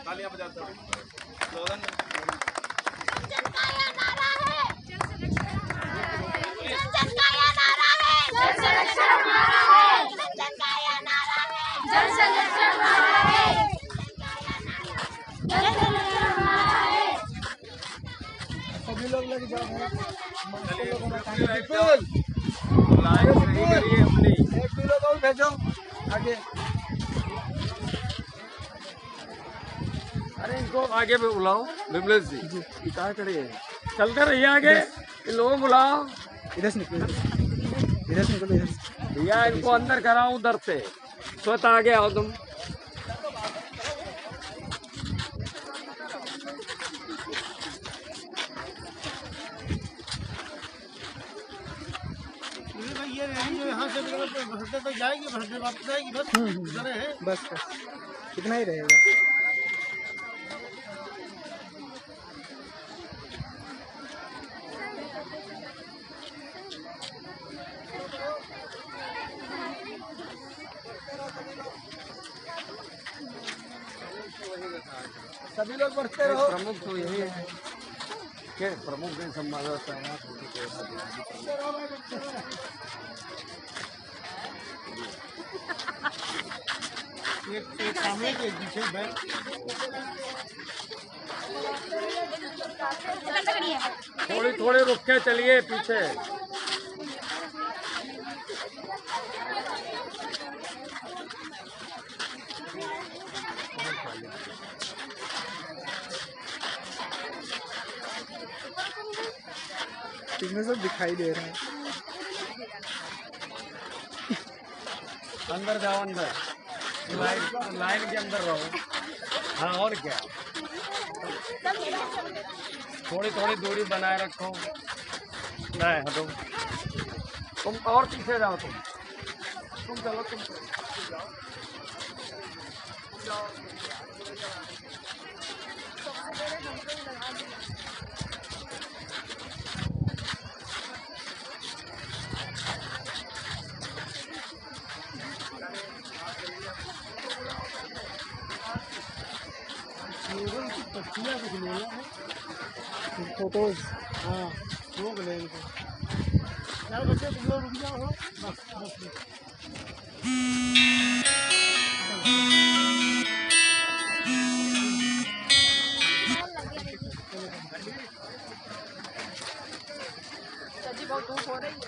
तालियां बजा दो। स्लोगन सभी लोग लग जाओ। लाइन सही करिए अपनी। एक दो लोग और भेजो आगे। अरे इनको आगे पे बुलाओ। विमलेश जी कहाँ खड़े हैं? चलते रहिए आगे। इन लोगों को बुलाओ। इधर से निकलो, इधर से निकलो, इधर से। भैया इनको अंदर कराओ उधर से। स्वतः आगे आओ तुम। ये जो यहाँ से भटके तक जाएगी, भटके वापस आएगी, बस इधर है। बस कितना ही रहेगा। सभी लोग बढ़ते रहो। प्रमुख तो यही है के प्रमुख के संवाददाता है। एक सामने के पीछे बैठ। थोड़ी थोड़ी रुक के चलिए पीछे। इसमें सब दिखाई दे रहा है। अंदर जाओ, अंदर लाइन के अंदर रहो। हाँ और क्या, थोड़ी थोड़ी दूरी बनाए रखो। नहीं हटो, तुम और पीछे जाओ। तुम चलो, तुम जाओ। फोटोज, हाँ रोक ले इनको। यार बच्चे तुम लोग रुक जाओ। बस बस सजी बहुत धूप हो रही है।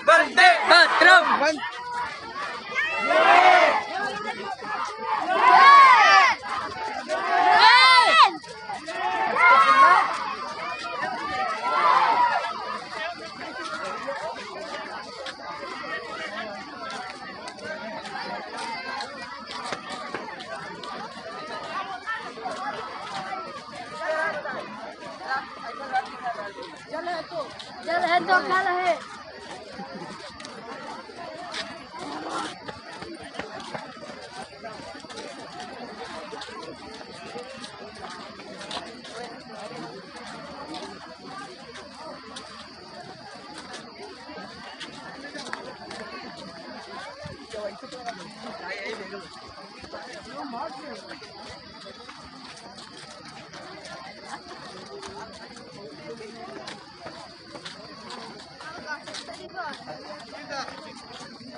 वंदे मातरम। जल है तो कल है।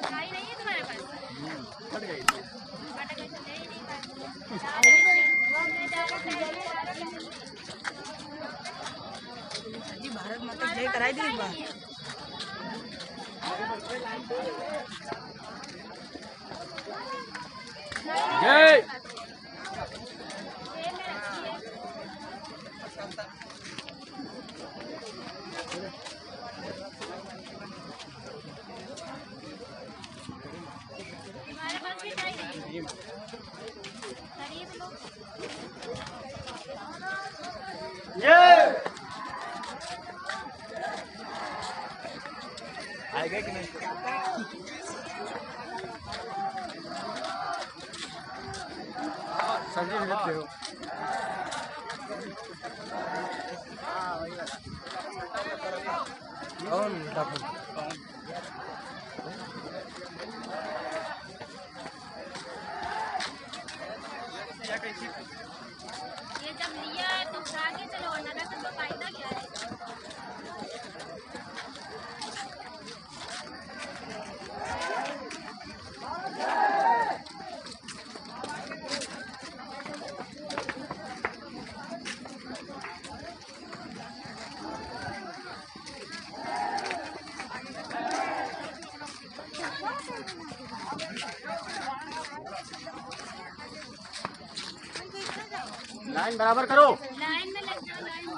गाड़ी नहीं है तुम्हारे पास? फट गई। जी भारत माता जय कराई दी एक बार। जय आएगा कि नहीं? सब्जी भेजते हो? और ये जब लिया है तो खा के चलो, वरना तो फायदा क्या है। लाइन बराबर करो। लाइन में लग जाओ, लाइन में।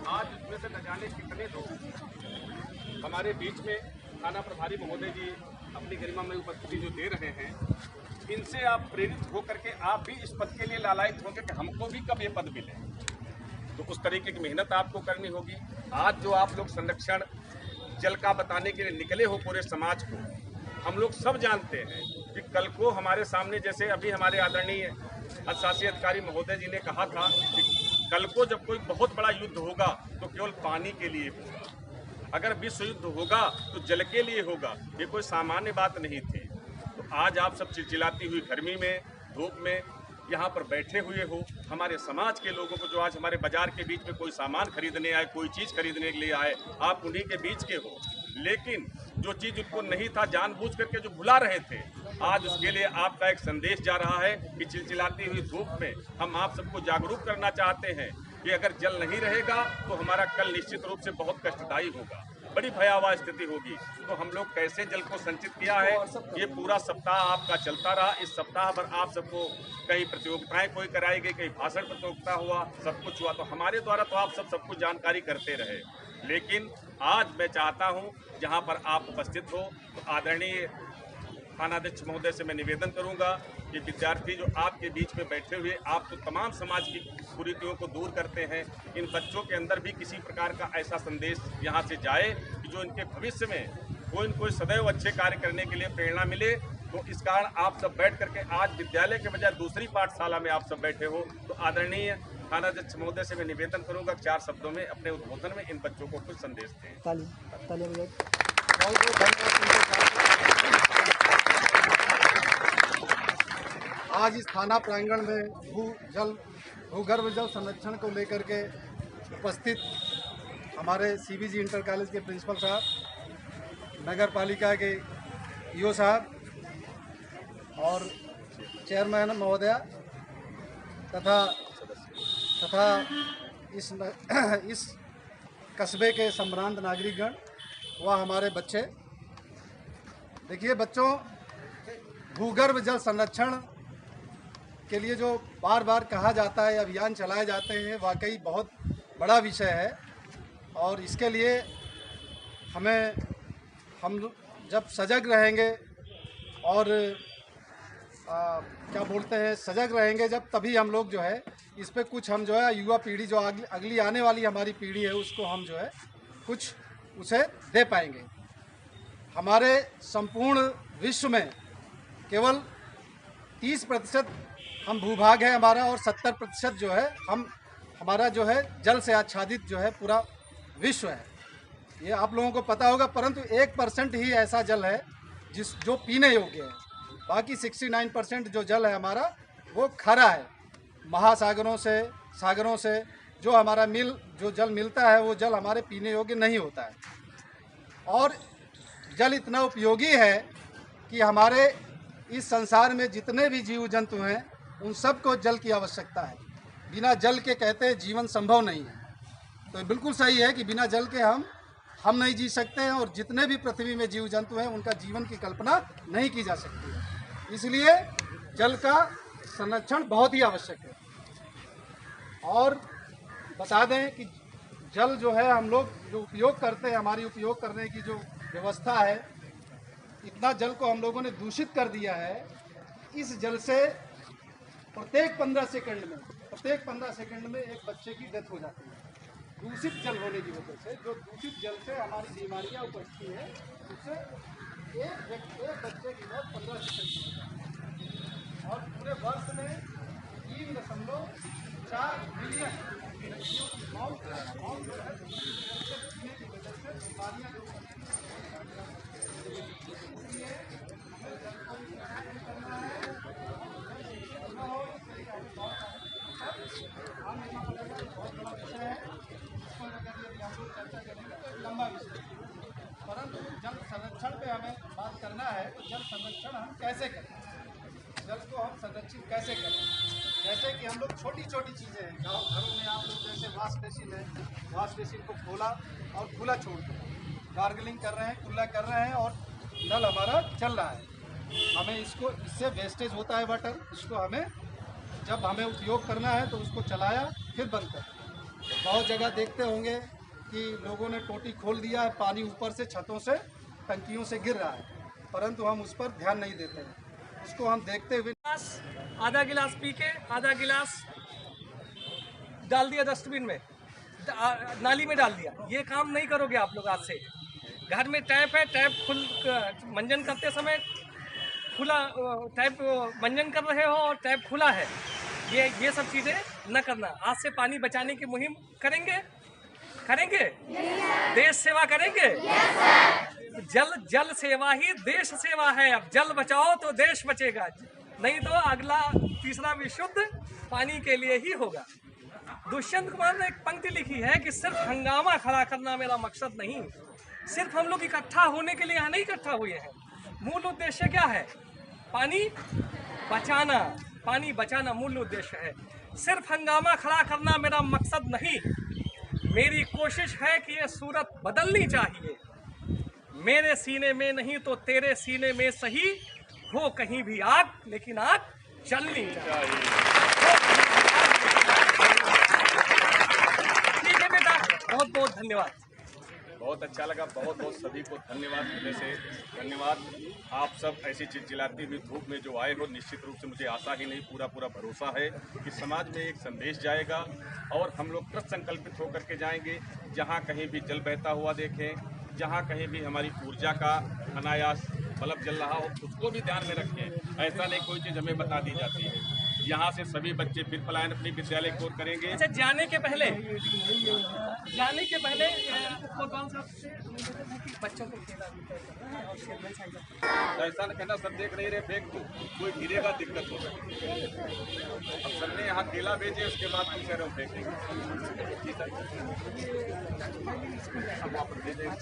आज इसमें से न जाने कितने लोग हमारे बीच में थाना प्रभारी महोदय जी अपनी गरिमा में उपस्थिति जो दे रहे हैं, इनसे आप प्रेरित होकर के आप भी इस पद के लिए लालायित होंगे कि हमको भी कब ये पद मिले। तो उस तरीके की मेहनत आपको करनी होगी। आज जो आप लोग संरक्षण जल का बताने के लिए निकले हो पूरे समाज को, हम लोग सब जानते हैं कि कल को हमारे सामने, जैसे अभी हमारे आदरणीय शासी अधिकारी महोदय जी ने कहा था कि कल को जब कोई बहुत बड़ा युद्ध होगा तो केवल पानी के लिए होगा, अगर विश्व युद्ध होगा तो जल के लिए होगा। ये कोई सामान्य बात नहीं थी। तो आज आप सब चिलचिलाती हुई गर्मी में, धूप में यहाँ पर बैठे हुए हो, हमारे समाज के लोगों को जो आज हमारे बाजार के बीच में कोई सामान खरीदने आए, कोई चीज़ खरीदने के लिए आए, आप उन्हीं के बीच के हो। लेकिन जो चीज़ उनको नहीं था, जानबूझ करके जो भुला रहे थे, आज उसके लिए आपका एक संदेश जा रहा है कि चिलचिलाती हुई धूप में हम आप सबको जागरूक करना चाहते हैं कि अगर जल नहीं रहेगा तो हमारा कल निश्चित रूप से बहुत कष्टदायी होगा, बड़ी भयावह स्थिति होगी। तो हम लोग कैसे जल को संचित किया है, ये पूरा सप्ताह आपका चलता रहा। इस सप्ताह भर आप सबको कई प्रतियोगिताएं कोई कराई गई, कई भाषण प्रतियोगिता हुआ, सब कुछ हुआ। तो हमारे द्वारा तो आप सब कुछ जानकारी करते रहे। लेकिन आज मैं चाहता हूं जहां पर आप उपस्थित हो तो आदरणीय थानाध्यक्ष महोदय से मैं निवेदन करूंगा कि विद्यार्थी जो आपके बीच में बैठे हुए, आप तो तमाम समाज की कुरीतियों को दूर करते हैं, इन बच्चों के अंदर भी किसी प्रकार का ऐसा संदेश यहाँ से जाए कि जो इनके भविष्य में कोई न कोई सदैव अच्छे कार्य करने के लिए प्रेरणा मिले। तो इस कारण आप सब बैठ करके आज विद्यालय के बजाय दूसरी पाठशाला में आप सब बैठे हो। तो आदरणीय थानाध्यक्ष महोदय से मैं निवेदन करूंगा 4 शब्दों में अपने उद्बोधन में इन बच्चों को कुछ संदेश दें। आज इस थाना प्रांगण में भूगर्भ जल संरक्षण को लेकर के उपस्थित हमारे सीबीजी इंटर कॉलेज के प्रिंसिपल साहब, नगर पालिका के ईओ साहब और चेयरमैन महोदय तथा इस कस्बे के सम्भ्रांत नागरिकगण व हमारे बच्चे। देखिए बच्चों, भूगर्भ जल संरक्षण के लिए जो बार बार कहा जाता है, अभियान चलाए जाते हैं, वाकई बहुत बड़ा विषय है। और इसके लिए हम जब सजग रहेंगे और क्या बोलते हैं, सजग रहेंगे जब, तभी हम लोग जो है इस पे कुछ हम जो है युवा पीढ़ी, जो अगली आने वाली हमारी पीढ़ी है, उसको हम जो है कुछ उसे दे पाएंगे। हमारे संपूर्ण विश्व में केवल 30% हम भूभाग है हमारा, और 70% जो है हमारा जो है जल से आच्छादित जो है पूरा विश्व है। ये आप लोगों को पता होगा, परंतु 1% ही ऐसा जल है जो पीने योग्य है। बाकी 69% जो जल है हमारा वो खारा है। महासागरों से, सागरों से जो हमारा जो जल मिलता है, वो जल हमारे पीने योग्य नहीं होता है। और जल इतना उपयोगी है कि हमारे इस संसार में जितने भी जीव जंतु हैं, उन सबको जल की आवश्यकता है। बिना जल के कहते हैं जीवन संभव नहीं है। तो बिल्कुल सही है कि बिना जल के हम नहीं जी सकते हैं, और जितने भी पृथ्वी में जीव जंतु हैं उनका जीवन की कल्पना नहीं की जा सकती है। इसलिए जल का संरक्षण बहुत ही आवश्यक है। और बता दें कि जल जो है हम लोग जो उपयोग करते हैं, हमारी उपयोग करने की जो व्यवस्था है, इतना जल को हम लोगों ने दूषित कर दिया है। इस जल से प्रत्येक 15 सेकंड में एक बच्चे की डेथ हो जाती है, दूषित जल होने की वजह से। जो दूषित जल से हमारी बीमारियां उपजती है, उससे एक बच्चे की मौत 15 सेकंड में हो जाती है। और पूरे वर्ष में 3.4 मिलियन व्यक्तियों की मौत जो है पीने की वजह से बीमारियां जो लंबा विषय, परंतु जल संरक्षण पे हमें बात करना है। तो जल संरक्षण हम कैसे करें, जल को हम संरक्षित कैसे करें? जैसे कि हम लोग छोटी छोटी चीज़ें हैं, घरों में आप लोग जैसे वॉश बेसिन है, वॉश बेसिन को खोला और खुला छोड़ दिया, गार्गलिंग कर रहे हैं, कुल्ला कर रहे हैं और नल हमारा चल रहा है। हमें इससे वेस्टेज होता है वाटर, इसको हमें जब हमें उपयोग करना है तो उसको चलाया फिर बंद कर। बहुत जगह देखते होंगे कि लोगों ने टोटी खोल दिया है, पानी ऊपर से छतों से टंकियों से गिर रहा है, परंतु हम उस पर ध्यान नहीं देते हैं। उसको हम देखते हुए आधा गिलास पी के आधा गिलास डाल दिया डस्टबिन में, नाली में डाल दिया। ये काम नहीं करोगे आप लोग आज से। घर में टैप है, टैप मंजन करते समय खुला, टैप मंजन कर रहे हो और टैप खुला है, ये सब चीज़ें न करना। आज से पानी बचाने की मुहिम करेंगे? देश सेवा करेंगे? जल सेवा ही देश सेवा है। अब जल बचाओ तो देश बचेगा, नहीं तो अगला तीसरा विश्व युद्ध पानी के लिए ही होगा। दुष्यंत कुमार ने एक पंक्ति लिखी है कि सिर्फ हंगामा खड़ा करना मेरा मकसद नहीं। सिर्फ हम लोग इकट्ठा होने के लिए यहाँ नहीं इकट्ठा हुए हैं। मूल उद्देश्य क्या है? पानी बचाना मूल उद्देश्य है। सिर्फ हंगामा खड़ा करना मेरा मकसद नहीं। मेरी कोशिश है कि ये सूरत बदलनी चाहिए। मेरे सीने में नहीं तो तेरे सीने में सही हो कहीं भी आग, लेकिन आग जलनी चाहिए। ठीक है बेटा, बहुत बहुत धन्यवाद। बहुत अच्छा लगा, बहुत बहुत सभी को धन्यवाद। जैसे धन्यवाद, आप सब ऐसी चिलचिलाती हुई धूप में जो आए हो, निश्चित रूप से मुझे आशा ही नहीं पूरा भरोसा है कि समाज में एक संदेश जाएगा और हम लोग कृत संकल्पित होकर के जाएंगे। जहाँ कहीं भी जल बहता हुआ देखें, जहाँ कहीं भी हमारी ऊर्जा का अनायास बल्ब जल रहा हो, उसको भी ध्यान में रखें। ऐसा नहीं कोई चीज़ हमें बता दी जाती है। यहाँ से सभी बच्चे फिर पलायन अपनी विद्यालय की ओर करेंगे। अच्छा, जाने के पहले वो कौन सा बच्चों को खेला ऐसा कहना सब देख नहीं रहे, फेंक दो, कोई गिरेगा दिक्कत होगा। अब सर ने यहाँ केला भेजे, उसके बाद कुछ कह रहे हो फेंक देंगे। अब वापस दे देंगे।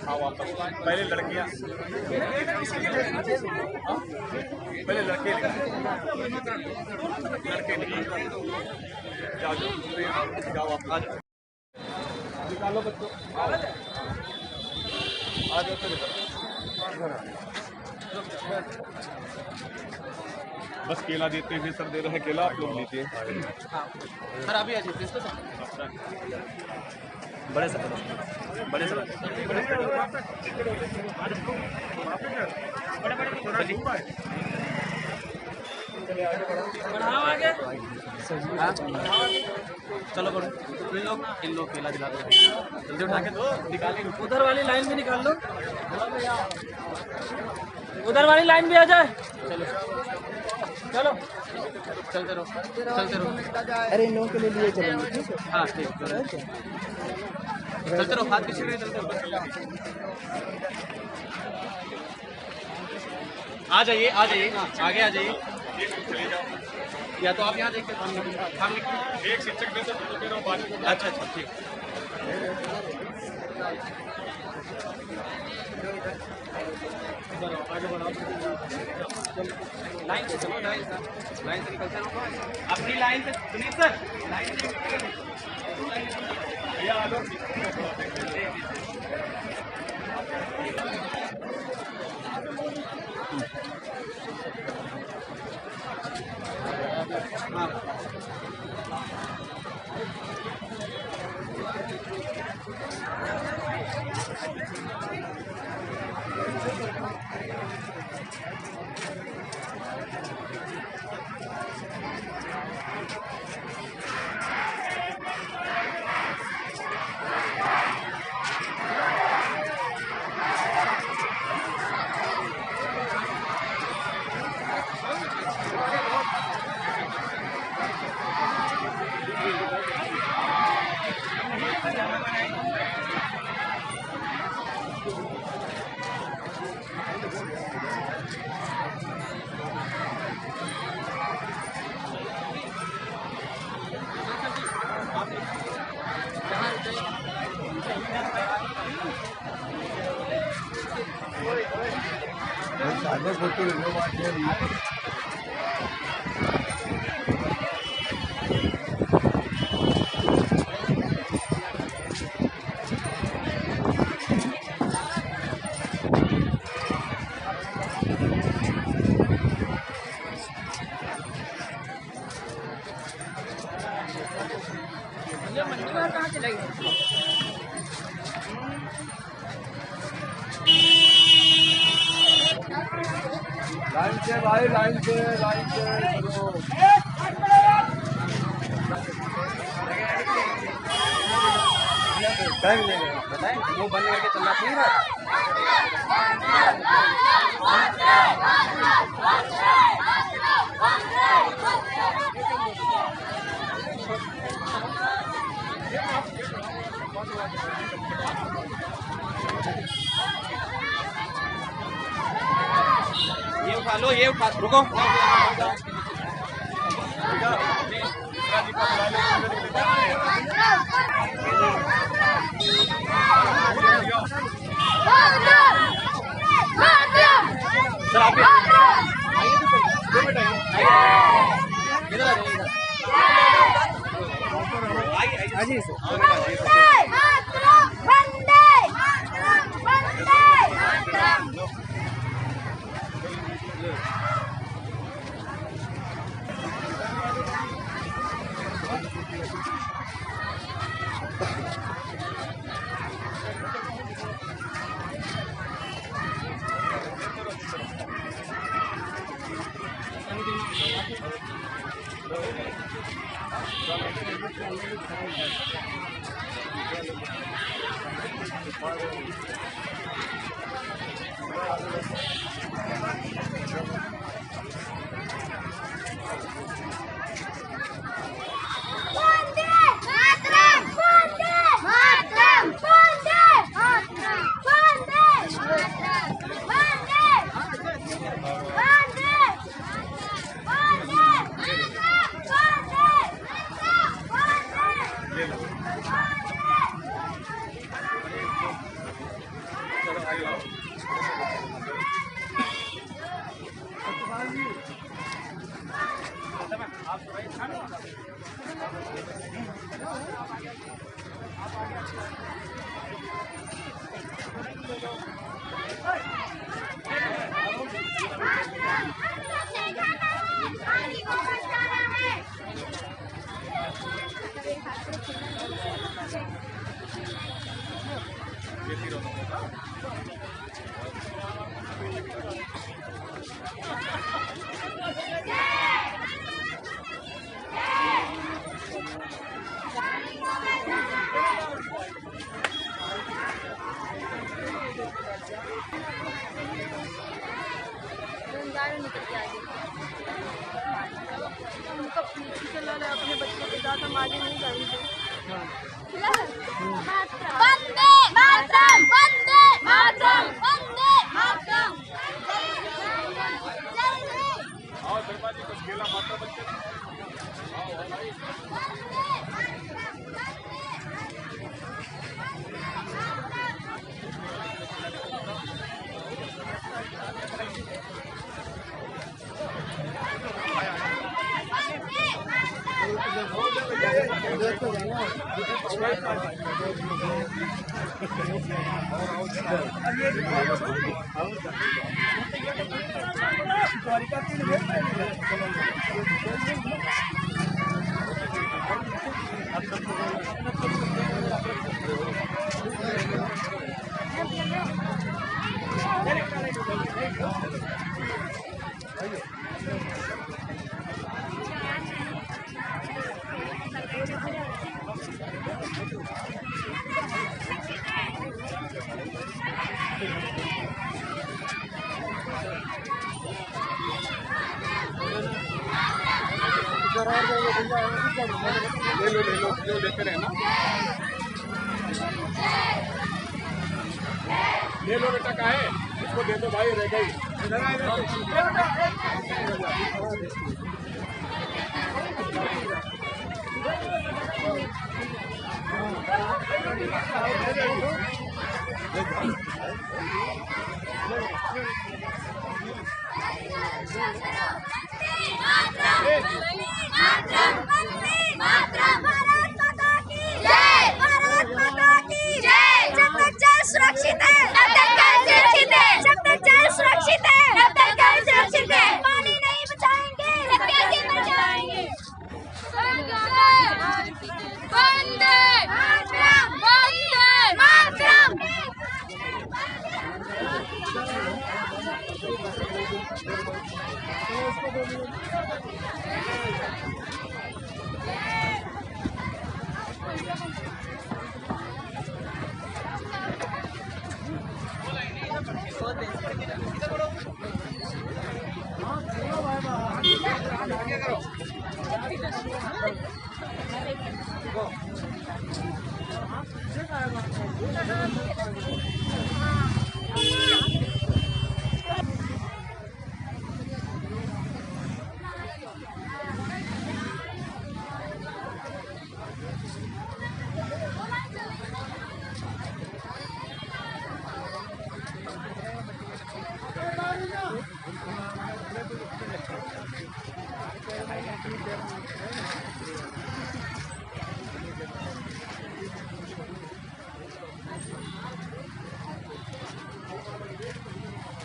हाँ वापस, पहले लड़कियाँ, पहले लड़के जाओ आप आ जाओ, निकालो बच्चों, आ जाओ बस केला देते हैं सर, दे रहे हैं केला, आप लोग लीजिए सर। अभी आ जाइए बड़े सर, बड़े सर, बढ़ाओ आगे, चलो बढ़ो। इन लोग केला दिला दो, जल्दी उठा के दो, निकालेंगे। उधर वाली लाइन भी निकाल लो, उधर वाली लाइन भी आ जाए। चलो चलो, चलते रहो, चलते रहो। अरे इन लोगों के लिए चलेंगे, ठीक है? हाँ ठीक, चलते रहो, हाथ पीछे चलते रहो। आ जाइए, आ जाइए, आगे आ जाइए, या तो आप यहाँ देखते हम एक शिक्षक दे दो, फिर हम बात। अच्छा अच्छा ठीक। आगे बढ़ाओ, लाइन से चलो, लाइन से निकलते रहो, अपनी लाइन से। सुनील सर, लाइन से लाइन से भाई, लाइन से चलो। टाइम लगेगा, बताएं वो बंद करके चलना चाहिए ना। ये उठा लो, ये उठा, रुको। सर आप आइए देती रहो। निकल के आगे उनका पीछे चला रहा अपने बच्चों के साथ, हम आगे नहीं जाएंगे। वंदे मातरम, वंदे मातरम, वंदे मातरम। और दरबाजी को खेला माता बच्चे ले लेते रहना। ले लो बेटा, का है इसको दे दो भाई, रह गई। सुरक्षित है तब तक घर सुरक्षित है, जब तक जल सुरक्षित है तब तक घर सुरक्षित है। पानी नहीं बचाएंगे तब कैसे बचाएंगे? वंदे मातरम, वंदे मातरम।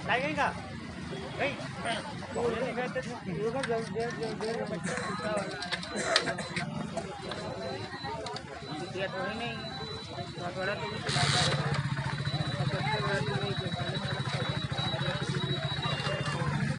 लगेगा थोड़ी नहीं, थोड़ा तो